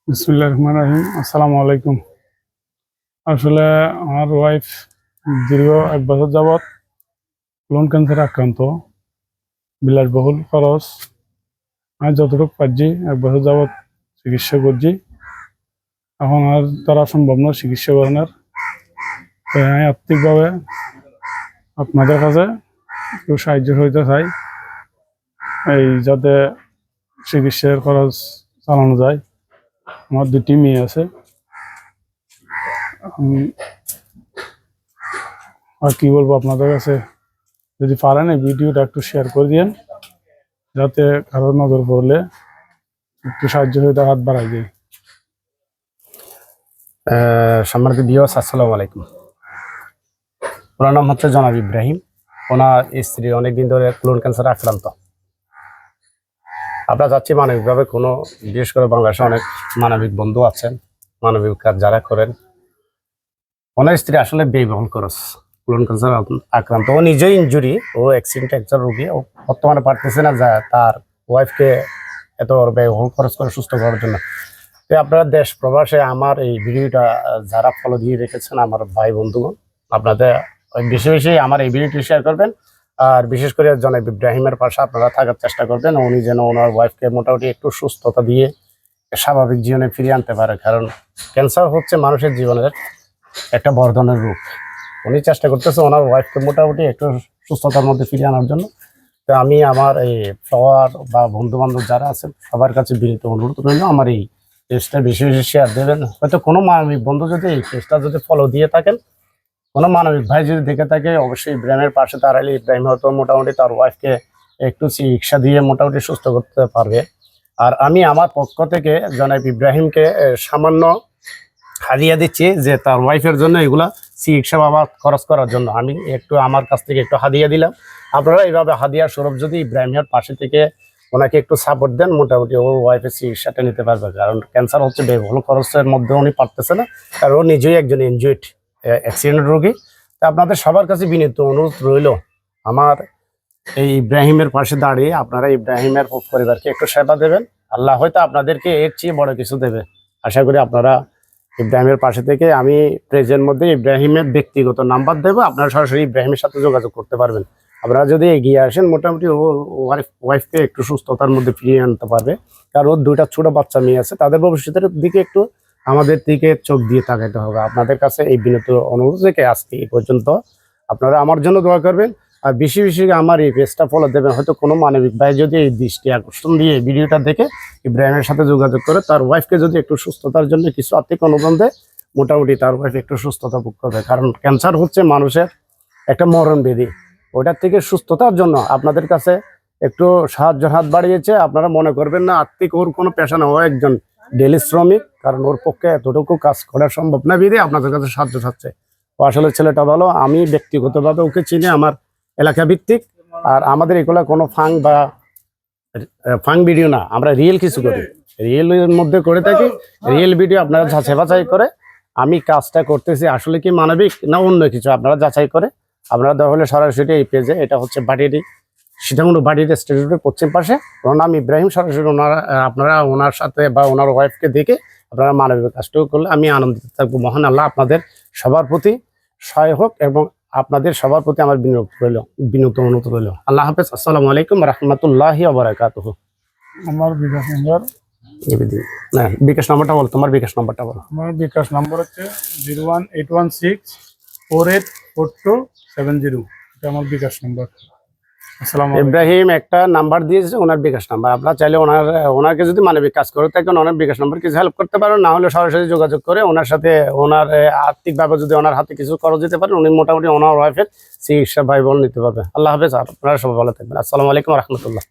বিসমিল্লাহির রহমানির রহিম। আসসালামু আলাইকুম। আসলে আমার ওয়াইফ দীর্ঘ 1 বছর যাবৎ কোলন ক্যান্সারে আক্রান্ত। বিলাসবহুল খরচ। আমি যতটুকু পারছি 1 বছর যাবৎ চিকিৎসা করছি। এখন আর তারা সম্ভব নয় চিকিৎসা করানোর। তাই আমি আর্থিকভাবে আপনাদের কাছে একটু সাহায্য হইতে চাই, এই যাতে চিকিৎসার খরচ চালানো যায়। আমার 2টি মেয়ে আছে। আর কি বলবো আপনাদের কাছে, যদি পারেন এই ভিডিওটা একটু শেয়ার করে দিন, যাতে কারোর নজর পড়লে একটু সাহায্য হইতে হাত বাড়াই যায়। সম্মানিত ভিউয়ার্স, আসসালামু আলাইকুম। ওনার নাম হচ্ছে জনাব ইব্রাহিম। ওনার স্ত্রী অনেকদিন ধরে কোলন ক্যান্সারে আক্রান্ত। আমরা চাচ্ছি মানবিকভাবে কোনো, বিশেষ করে বাংলাদেশে অনেক মানবিক বন্ধু আছেন, মানবিক কাজ যারা করেন। ওনার স্ত্রী আসলে ব্যয়বহুল খরচ, কোলন ক্যান্সার আক্রান্ত। ও নিজেই ইনজুরি, ও অ্যাক্সিডেন্ট একজন রোগী। ও বর্তমানে পারতেছে না যা তার ওয়াইফকে এত ব্যয়বহুল খরচ করে সুস্থ করার জন্য। তো আপনারা দেশ প্রবাসে আমার এই ভিডিওটা যারা ফলো দিয়ে রেখেছেন, আমার ভাই বন্ধুগণ, আপনাদের বেশি বেশি আমার এই ভিডিওটি শেয়ার করবেন। আর বিশেষ করে জনাব ইব্রাহিমের পাশে আপনারা থাকার চেষ্টা করবেন। উনি যেন ওনার ওয়াইফকে মোটামুটি একটু সুস্থতা দিয়ে স্বাভাবিক জীবনে ফিরিয়ে আনতে পারে। কারণ ক্যান্সার হচ্ছে মানুষের জীবনের একটা বর্ধনের রূপ। উনি চেষ্টা করতেছে ওনার ওয়াইফকে মোটামুটি একটু সুস্থতার মধ্যে ফিরিয়ে আনার জন্য। তো আমি আমার এই ফলোয়ার বা বন্ধু বান্ধব যারা আছেন সবার কাছে বিনীত অনুরোধ রইল, আমার এই পেজটা বেশি বেশি শেয়ার দেবেন। হয়তো কোনো মানবিক বন্ধু যদি এই পেজটা যদি ফলো দিয়ে থাকেন, কোনো মানবিক ভাই যদি দেখে থাকে, অবশ্যই ইব্রাহিমের পাশে দাঁড়ালে ইব্রাহিম হয়তো মোটামুটি তার ওয়াইফকে একটু চিকিৎসা দিয়ে মোটামুটি সুস্থ করতে পারবে। আর আমি আমার পক্ষ থেকে জনাব ইব্রাহিমকে সামান্য হাদিয়া দিচ্ছি, যে তার ওয়াইফের জন্য এগুলা চিকিৎসা বাবদ খরচ করার জন্য আমি একটু আমার কাছ থেকে একটু হাদিয়া দিলাম। আপনারা এইভাবে হাদিয়া স্বরূপ যদি ইব্রাহিমের পাশে থেকে ওনাকে একটু সাপোর্ট দেন, মোটামুটি ও ওয়াইফের চিকিৎসাটা নিতে পারবে। কারণ ক্যান্সার হচ্ছে ব্যয়বহুল খরচের মধ্যে উনি পারতেছে না, কারণ ও নিজেই একজন ইনজুরিড অ্যাক্সিডেন্ট রোগী। তো আপনাদের সবার কাছে বিনীত অনুরোধ রইল, আমার এই ইব্রাহিমের পাশে দাঁড়িয়ে আপনারা ইব্রাহিমের পরিবারকে একটু সেবা দেবেন। আল্লাহ হয়তো আপনাদেরকে এর চেয়ে বড় কিছু দেবে। আশা করি আপনারা ইব্রাহিমের পাশে থেকে, আমি প্রেজের মধ্যে ইব্রাহিমের ব্যক্তিগত নাম্বার দেবো, আপনারা সরাসরি ইব্রাহিমের সাথে যোগাযোগ করতে পারবেন। আপনারা যদি এগিয়ে আসেন, মোটামুটি ও ওয়াইফকে একটু সুস্থতার মধ্যে ফিরিয়ে আনতে পারবে। কারণ ওর 2টা ছোট বাচ্চা মেয়ে আছে, তাদের ভবিষ্যতের দিকে একটু আমাদের দিকে চোখ দিয়ে তাকাইতে হবে। আপনাদের কাছে এই বিনীত অনুরোধ থেকে আজকে এই পর্যন্ত। আপনারা আমার জন্য দোয়া করবেন, আর বেশি বেশি আমার এই পেজটা ফলো দেবেন। হয়তো কোনো মানবিক ভাই যদি এই দৃষ্টি আকর্ষণ দিয়ে ভিডিওটা দেখে ইব্রাহিমের সাথে যোগাযোগ করে তার ওয়াইফকে যদি একটু সুস্থতার জন্য কিছু আর্থিক অনুদান দেয়, মোটামুটি তার ওয়াইফ একটু সুস্থতা ভোগ করবে। কারণ ক্যান্সার হচ্ছে মানুষের একটা মরণ ব্যাধি। ওটার থেকে সুস্থতার জন্য আপনাদের কাছে একটু সাহায্যের হাত বাড়িয়েছে। আপনারা মনে করবেন না আর্থিক ওর কোনো পেশা না, ও একজন ডেলি শ্রমিক। কারণ ওর পক্ষে এতটুকু কাজ করা সম্ভব না, বিধে আপনাদের কাছে সাহায্য চাচ্ছে। ও আসলে ছেলেটা ভালো, আমি ব্যক্তিগতভাবে ওকে চিনি, আমার এলাকা ভিত্তিক। আর আমাদের এগুলো কোনো ফাং ভিডিও না, আমরা রিয়েল কিছু করি, রিয়েলের মধ্যে করে থাকি। রিয়েল ভিডিও আপনারা যাচাই বাছাই করে আমি কাজটা করতেছি আসলে কি মানবিক না অন্য কিছু, আপনারা যাচাই করে আপনারা তাহলে সরাসরি এই পেজে, এটা হচ্ছে বাটিয়াটি সীতাকুণ্ড বাটিয়াটি স্টেডিয়ামের পশ্চিম পাশে, ওনার নাম ইব্রাহিম। সরাসরি আপনারা ওনার সাথে বা ওনার ওয়াইফকে দেখে আপনারা মানবিক কাজটুকু করলে আমি আনন্দিত থাকবো। মহান আল্লাহ আপনাদের সবার প্রতি সহায় হোক, এবং আপনাদের সবার প্রতি আমার বিনীত অনুরোধ রইল। আল্লাহ হাফেজ। আসসালামু আলাইকুম রহমতুল্লাহি ওয়া বারাকাতুহু। আমার বিকাশ নম্বর, না, বিকাশ নাম্বারটা বলো, তোমার বিকাশ নাম্বারটা বলো। আমার বিকাশ নম্বর হচ্ছে 01816484270। এটা আমার বিকাশ নম্বর। আসসালামু আলাইকুম। ইব্রাহিম একটা নাম্বার দিয়েছে, ওনার বিকাশ নাম্বার। আপনারা চাইলে ওনাকে যদি মানবিক কাজ করে থাকেন, ওনার বিকাশ নাম্বার কিছু হেল্প করতে পারেন, না হলে সরাসরি যোগাযোগ করে ওনার সাথে, ওনার আর্থিকভাবে যদি ওনার হাতে কিছু খরচ দিতে পারেন, উনি মোটামুটি ওনার ওয়াইফের চিকিৎসা ভাই বোন নিতে পারবে। আল্লাহ হাফেজ। আপনারা সবাই ভালো থাকবেন। আসসালামু আলাইকুম রহমতুল্লাহ।